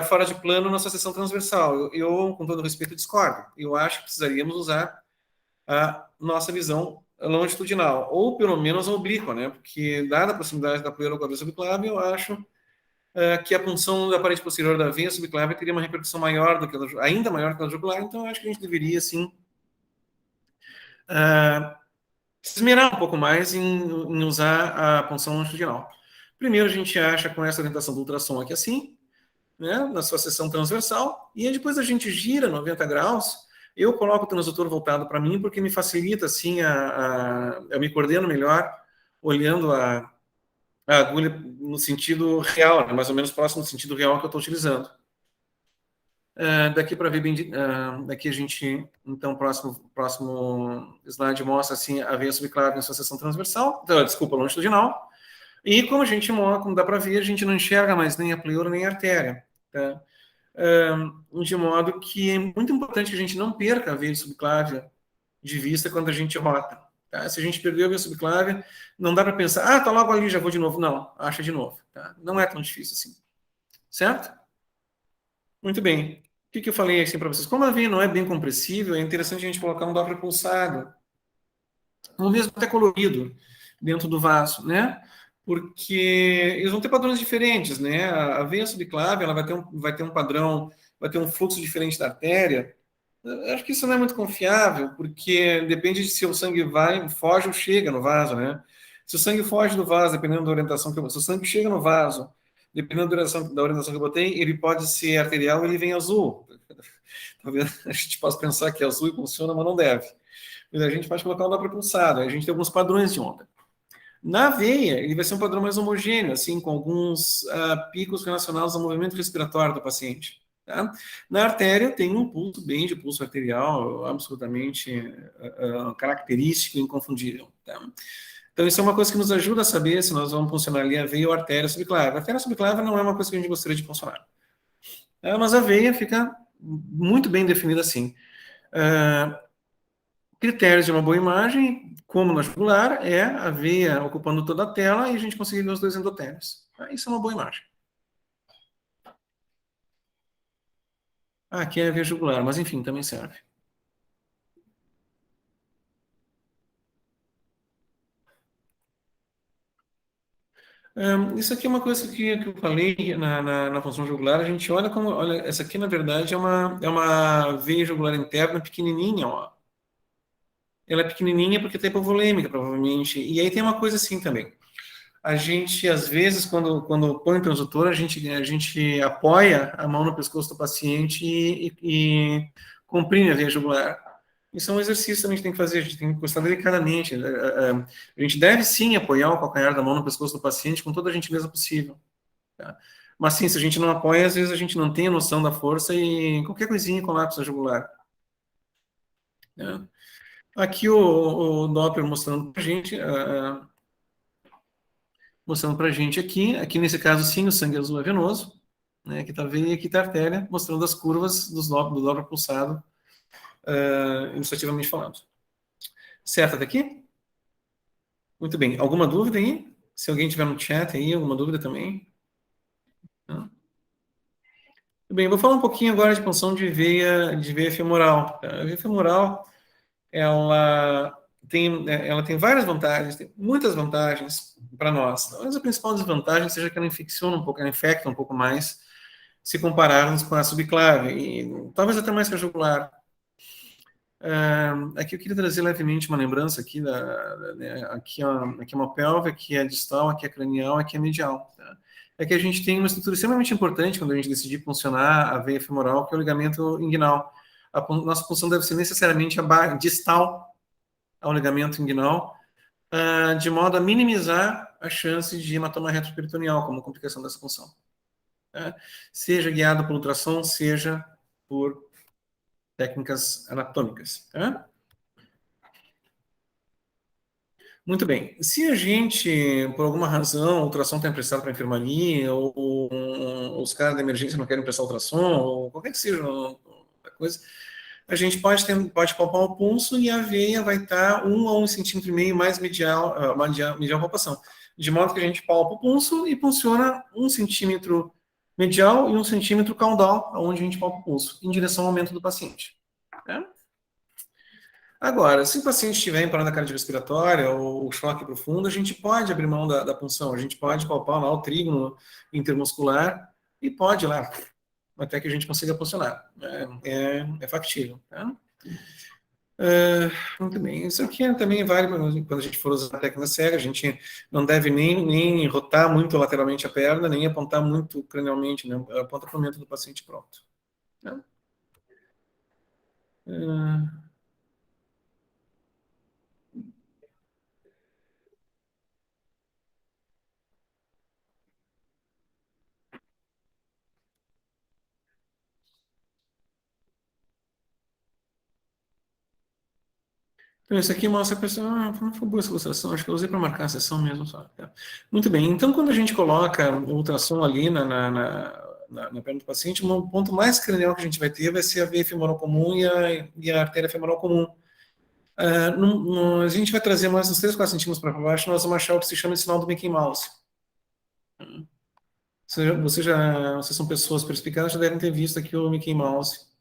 fora de plano na sua seção transversal. Eu, com todo respeito, discordo. Eu acho que precisaríamos usar a nossa visão longitudinal, ou pelo menos a oblíqua, né? Porque, dada a proximidade da pleura com a veia subclave, eu acho que a punção da parede posterior da veia subclave teria uma repercussão maior do que ainda maior que a jugular, então eu acho que a gente deveria, sim, se esmerar um pouco mais em usar a punção longitudinal. Primeiro, a gente acha com essa orientação do ultrassom aqui assim, né, na sua seção transversal, e aí depois a gente gira 90 graus. Eu coloco o transdutor voltado para mim, porque me facilita, assim, eu me coordeno melhor, olhando a agulha no sentido real, né, mais ou menos próximo do sentido real que eu estou utilizando. Daqui para ver bem, daqui a gente, então, próximo slide mostra, assim, a veia subclave na sua seção transversal, desculpa, longitudinal, e como dá para ver, a gente não enxerga mais nem a pleura nem a artéria, tá? De modo que é muito importante que a gente não perca a veia subclávia de vista quando a gente rota. Tá? Se a gente perdeu a veia subclávia, não dá para pensar, tá logo ali, já vou de novo. Não, acha de novo. Tá? Não é tão difícil assim. Certo? Muito bem. O que eu falei assim para vocês? Como a veia não é bem compressível, é interessante a gente colocar um Doppler pulsado, ou mesmo até colorido, dentro do vaso, né? Porque eles vão ter padrões diferentes, né? A veia subclave, ela vai ter um padrão, vai ter um fluxo diferente da artéria. Eu acho que isso não é muito confiável, porque depende de se o sangue foge ou chega no vaso, né? Se o sangue foge do vaso, dependendo da orientação se o sangue chega no vaso, dependendo da orientação que eu botei, ele pode ser arterial ou ele vem azul. Talvez a gente possa pensar que é azul e funciona, mas não deve. Mas a gente pode colocar um Doppler pulsado, a gente tem alguns padrões de onda. Na veia, ele vai ser um padrão mais homogêneo, assim, com alguns picos relacionados ao movimento respiratório do paciente. Tá? Na artéria tem um pulso bem de pulso arterial, absolutamente característico e inconfundível. Tá? Então, isso é uma coisa que nos ajuda a saber se nós vamos funcionar ali a veia ou a artéria subclava. A artéria subclava não é uma coisa que a gente gostaria de funcionar. Mas a veia fica muito bem definida assim. Critérios de uma boa imagem, como na jugular, é a veia ocupando toda a tela e a gente conseguir ver os dois endotélios. Isso é uma boa imagem. Aqui é a veia jugular, mas enfim, também serve. Isso aqui é uma coisa que eu falei na função jugular. A gente olha como, olha, essa aqui na verdade é uma veia jugular interna pequenininha, ó. Ela é pequenininha porque tem hipovolêmica, provavelmente. E aí tem uma coisa assim também. A gente, às vezes, quando põe o transdutor, a gente apoia a mão no pescoço do paciente e comprime a veia jugular. Isso é um exercício que a gente tem que fazer, a gente tem que encostar delicadamente. A gente deve sim apoiar o calcanhar da mão no pescoço do paciente com toda a gentileza possível. Tá? Mas sim, se a gente não apoia, às vezes a gente não tem a noção da força e qualquer coisinha colapsa a jugular. Tá? Aqui o Doppler mostrando para a gente, aqui nesse caso sim, o sangue azul é venoso, né? Aqui está a veia e aqui está a artéria, mostrando as curvas do Doppler pulsado, ilustrativamente falando. Certo até aqui? Muito bem. Alguma dúvida aí? Se alguém tiver no chat aí, alguma dúvida também? Não? Muito bem, vou falar um pouquinho agora de punção de veia femoral. A veia femoral, ela tem várias vantagens, tem muitas vantagens para nós. Talvez a principal desvantagem seja que ela infecciona um pouco, ela infecta um pouco mais, se compararmos com a subclave, e talvez até mais que a jugular. Aqui eu queria trazer levemente uma lembrança aqui, aqui é uma pelve, aqui é distal, aqui é cranial, aqui é medial. Tá? É que a gente tem uma estrutura extremamente importante quando a gente decidir funcionar a veia femoral, que é o ligamento inguinal. A nossa função deve ser necessariamente distal ao ligamento inguinal, de modo a minimizar a chance de hematoma retroperitoneal como complicação dessa função. Tá? Seja guiado por ultrassom, seja por técnicas anatômicas. Tá? Muito bem. Se a gente, por alguma razão, a ultrassom está emprestado para a enfermaria, ou os caras da emergência não querem prestar ultrassom, ou qualquer que seja a coisa, a gente pode palpar o pulso e a veia vai estar 1 a 1,5 centímetros mais medial palpação. De modo que a gente palpa o pulso e funciona 1 centímetro medial e 1 centímetro caudal, onde a gente palpa o pulso, em direção ao aumento do paciente. Né? Agora, se o paciente estiver em parada cardiorrespiratória ou choque profundo, a gente pode abrir mão da punção, a gente pode palpar lá o trígono intermuscular e pode ir lá, até que a gente consiga funcionar. É factível. Tá? Muito bem. Isso aqui também vale quando a gente for usar a técnica cega, a gente não deve nem rotar muito lateralmente a perna, nem apontar muito cranialmente, né? Aponta para o momento do paciente pronto. Tá? Então, isso aqui mostra a pessoa, foi boa essa ilustração, acho que eu usei para marcar a sessão mesmo. Só. Muito bem, então quando a gente coloca o ultrassom ali na perna do paciente, o ponto mais cranial que a gente vai ter vai ser a veia femoral comum e a artéria femoral comum. A gente vai trazer mais uns 3, 4 centímetros para baixo, nós vamos achar o que se chama de sinal do Mickey Mouse. Vocês são pessoas perspicazes, já devem ter visto aqui o Mickey Mouse.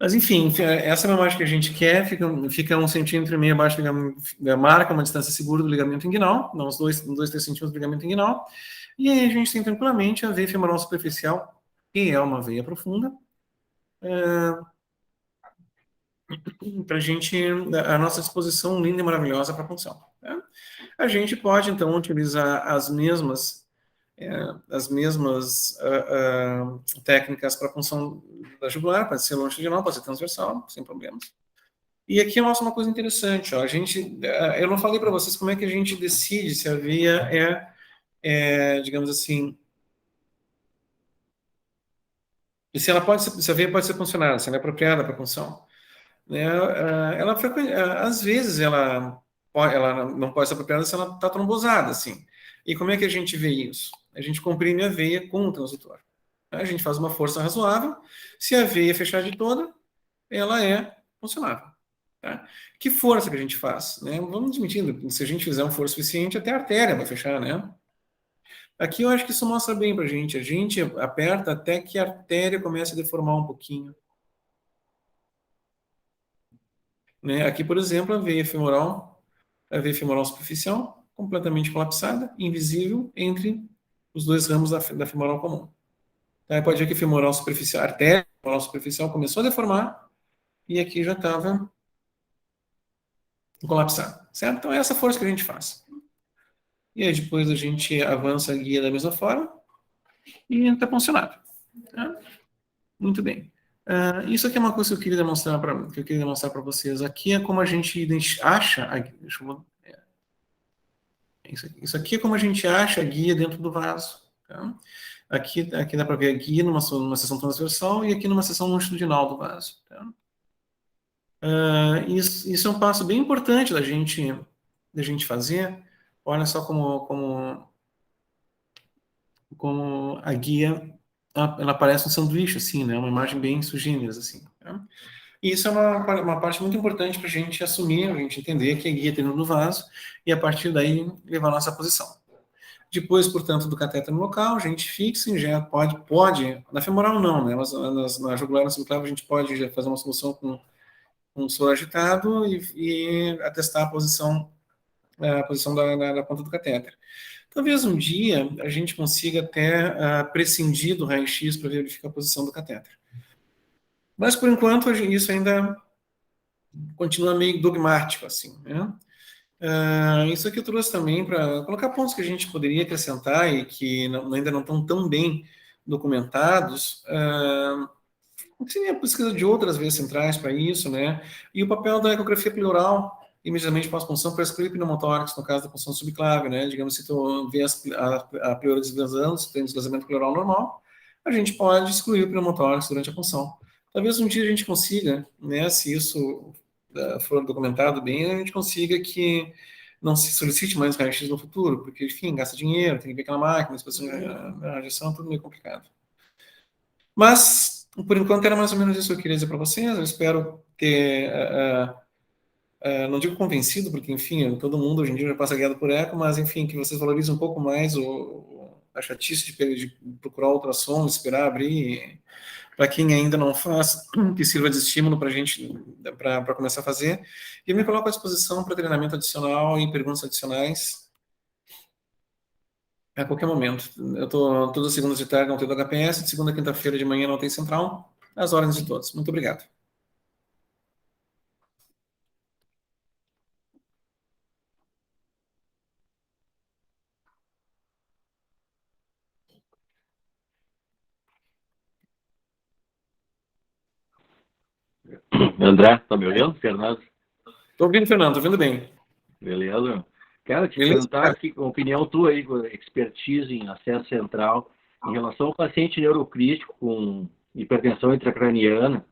Mas enfim, essa é a imagem que a gente quer, fica 1,5 centímetro abaixo da marca, uma distância segura do ligamento inguinal, não uns 2, 3 centímetros do ligamento inguinal, e aí a gente tem tranquilamente a veia femoral superficial, que é uma veia profunda, para a gente, a nossa disposição linda e maravilhosa para a punção. Tá? A gente pode, então, utilizar as mesmas técnicas para a punção da jugular, pode ser longitudinal, pode ser transversal, sem problemas. E aqui mostra uma coisa interessante, ó, eu não falei para vocês como é que a gente decide se a veia digamos assim, se se a veia pode ser puncionada, se ela é apropriada para a punção. Né? Às vezes ela não pode ser apropriada se ela está trombosada, assim. E como é que a gente vê isso? A gente comprime a veia com o transdutor. A gente faz uma força razoável. Se a veia fechar de toda, ela é funcionável. Tá? Que força que a gente faz? Né? Vamos admitindo, se a gente fizer uma força suficiente, até a artéria vai fechar, né? Aqui eu acho que isso mostra bem para a gente. A gente aperta até que a artéria comece a deformar um pouquinho. Né? Aqui, por exemplo, a veia femoral superficial, completamente colapsada, invisível entre os dois ramos da femoral comum. Então, pode ver que a femoral superficial, a artéria femoral superficial começou a deformar e aqui já estava colapsada, certo? Então, é essa força que a gente faz. E aí, depois a gente avança a guia da mesma forma e está funcionando. Tá? Muito bem. Isso aqui é uma coisa que eu queria demonstrar para vocês. Aqui é como a gente acha isso aqui é como a gente acha a guia dentro do vaso. Tá? Aqui dá para ver a guia numa seção transversal e aqui numa seção longitudinal do vaso. Tá? Isso é um passo bem importante da gente fazer. Olha só como a guia ela parece um sanduíche, assim, né? Uma imagem bem sugênera, assim. Tá? E isso é uma parte muito importante para a gente assumir, a gente entender que a guia tem no vaso e a partir daí levar a nossa posição. Depois, portanto, do catéter no local, a gente fixa, injeta, pode, na femoral não, né? Mas na jugular, na subclave, a gente pode já fazer uma solução com um soro agitado e atestar a posição da ponta do catéter. Talvez um dia a gente consiga até prescindir do raio-x para verificar a posição do catéter. Mas, por enquanto, isso ainda continua meio dogmático, assim, né? Isso aqui eu trouxe também para colocar pontos que a gente poderia acrescentar e que ainda não estão tão bem documentados. Seria a pesquisa de outras veias centrais para isso, né? E o papel da ecografia pleural imediatamente pós-punção para excluir pneumotórax, no caso da punção subclave, né? Digamos, se tu vê a pleura desgazando, se tem desgazamento pleural normal, a gente pode excluir o pneumotórax durante a punção. Talvez um dia a gente consiga, né, se isso for documentado bem, a gente consiga que não se solicite mais raio-x no futuro, porque, enfim, gasta dinheiro, tem que ver aquela máquina, a radiação, tudo meio complicado. Mas, por enquanto, era mais ou menos isso que eu queria dizer para vocês. Eu espero ter, não digo convencido, porque, enfim, todo mundo hoje em dia já passa guiado por eco, mas, enfim, que vocês valorizem um pouco mais a chatice de procurar ultrassom, esperar abrir. Para quem ainda não faz, que sirva de estímulo para a gente, para começar a fazer. E eu me coloco à disposição para treinamento adicional e perguntas adicionais a qualquer momento. Eu estou todas as segundas de tarde no UTI do HPS, de segunda a quinta-feira de manhã na UTI Central, às ordens de todos. Muito obrigado. André, tá me ouvindo? Fernando? Estou ouvindo, Fernando, estou ouvindo bem. Beleza. Cara, te Beleza, perguntar aqui, a opinião tua aí, com expertise em acesso central, em relação ao paciente neurocrítico com hipertensão intracraniana,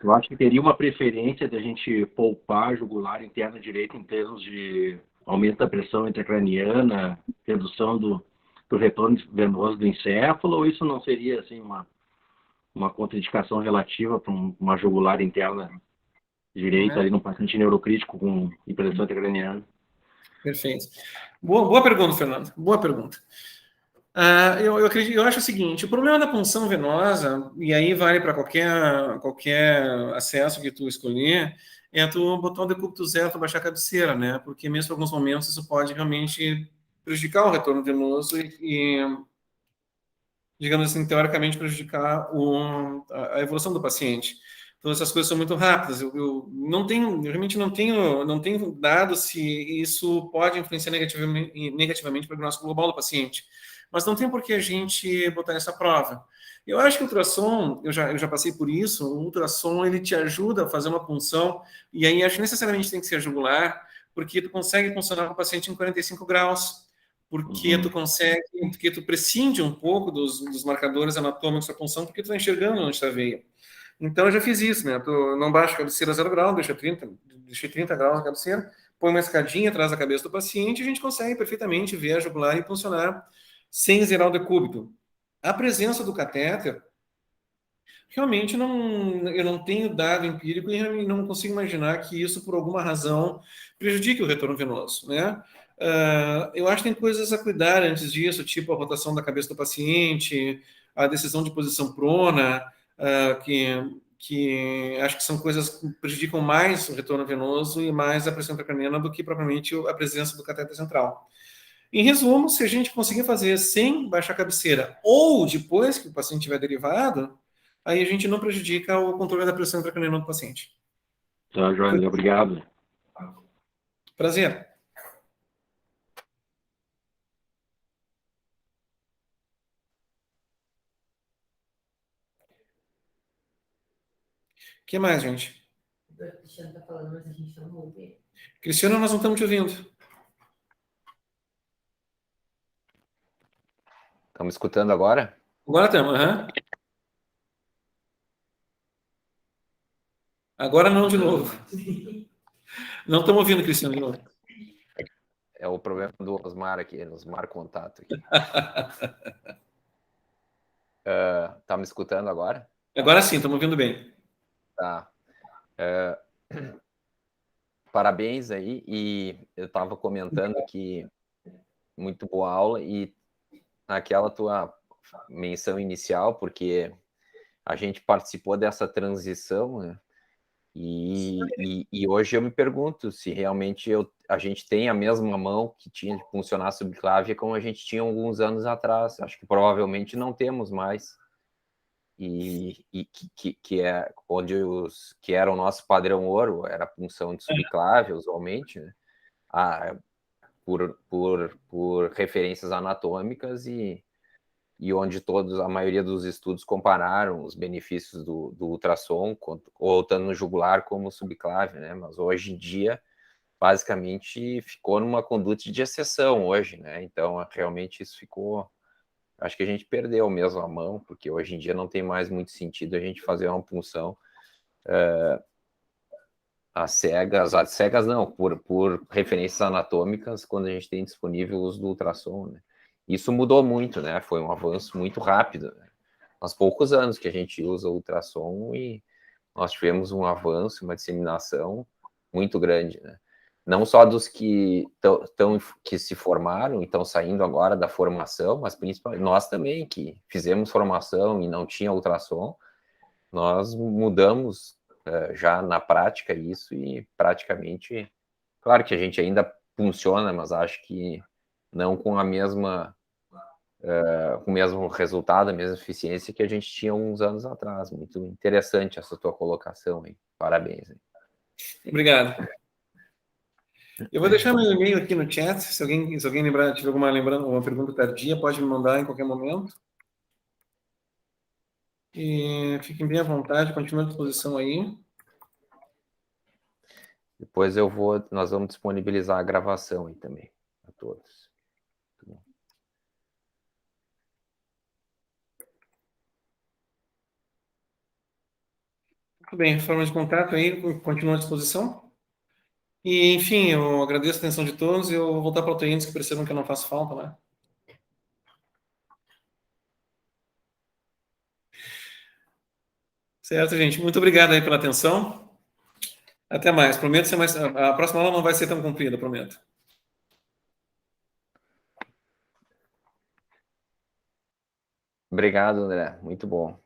tu acha que teria uma preferência de a gente poupar a jugular interna direita em termos de aumento da pressão intracraniana, redução do retorno venoso do encéfalo, ou isso não seria assim uma contraindicação relativa para uma jugular interna direita ali no paciente neurocrítico com hipertensão intracraniana? Perfeito. Boa pergunta, Fernando. Boa pergunta. Eu acho o seguinte, o problema da punção venosa, e aí vale para qualquer acesso que tu escolher, é tu botar o decúbito zero, tu baixar a cabeceira, né? Porque mesmo em alguns momentos isso pode realmente prejudicar o retorno venoso e digamos assim, teoricamente prejudicar a evolução do paciente. Então essas coisas são muito rápidas. Eu realmente não tenho dado se isso pode influenciar negativamente para o diagnóstico global do paciente. mas não tem por que a gente botar essa prova. Eu acho que o ultrassom, eu já passei por isso, o ultrassom ele te ajuda a fazer uma punção, e aí acho que necessariamente tem que ser jugular, porque tu consegue funcionar com o paciente em 45 graus, porque tu consegue, porque tu prescinde um pouco dos marcadores anatômicos da punção, porque tu está enxergando onde está a veia. Então eu já fiz isso, né? Tu não baixa a cabeceira a 0 grau, deixei 30 graus na cabeceira, põe uma escadinha atrás da cabeça do paciente e a gente consegue perfeitamente ver a jugular e funcionar sem zerar o decúbito. A presença do catéter, realmente eu não tenho dado empírico e não consigo imaginar que isso, por alguma razão, prejudique o retorno venoso, né? Eu acho que tem coisas a cuidar antes disso, tipo a rotação da cabeça do paciente, a decisão de posição prona, que acho que são coisas que prejudicam mais o retorno venoso e mais a pressão intracraniana do que propriamente a presença do catéter central. Em resumo, se a gente conseguir fazer sem baixar a cabeceira ou depois que o paciente tiver derivado, aí a gente não prejudica o controle da pressão intracraniana do paciente. Tá, João, obrigado. Prazer. O que mais, gente? O Cristiano está falando, mas a gente não ouve. Cristiano, nós não estamos te ouvindo. Estamos escutando agora? Agora estamos, aham. Agora não de novo. Não estamos ouvindo, Cristiano, de novo. É o problema do Osmar aqui, Osmar Contato aqui. Tá me escutando agora? Agora sim, estamos ouvindo bem. Tá. Parabéns aí, e eu estava comentando que muito boa aula, e naquela tua menção inicial, porque a gente participou dessa transição, né? E hoje eu me pergunto se realmente a gente tem a mesma mão que tinha de funcionar subclávia como a gente tinha alguns anos atrás. Acho que provavelmente não temos mais. Que é onde que era o nosso padrão ouro, era a punção de subclávia, usualmente, né? Por referências anatômicas, e onde a maioria dos estudos compararam os benefícios do ultrassom, voltando no jugular como subclávia, né? Mas hoje em dia, basicamente, ficou numa conduta de exceção hoje, né? Então, realmente isso ficou... Acho que a gente perdeu mesmo a mão, porque hoje em dia não tem mais muito sentido a gente fazer uma punção às cegas não, por referências anatômicas, quando a gente tem disponível o uso do ultrassom, né? Isso mudou muito, né? Foi um avanço muito rápido, né? Faz poucos anos que a gente usa o ultrassom e nós tivemos um avanço, uma disseminação muito grande, né? Não só dos que se formaram e estão saindo agora da formação, mas principalmente nós também, que fizemos formação e não tinha ultrassom, nós mudamos já na prática isso, e praticamente, claro que a gente ainda funciona, mas acho que não com a mesma, com o mesmo resultado, a mesma eficiência que a gente tinha uns anos atrás. Muito interessante essa tua colocação aí. Parabéns. Hein? Obrigado. Eu vou deixar meu e-mail aqui no chat. Se alguém lembrar, tiver alguma pergunta tardia, pode me mandar em qualquer momento. E fiquem bem à vontade, continuem à disposição aí. Depois nós vamos disponibilizar a gravação aí também, a todos. Muito bem, forma de contato aí, continua à disposição. E, enfim, eu agradeço a atenção de todos e eu vou voltar para clientes que percebam que eu não faço falta, né? Certo, gente. Muito obrigado aí pela atenção. Até mais. Prometo ser mais... A próxima aula não vai ser tão comprida, prometo. Obrigado, André. Muito bom.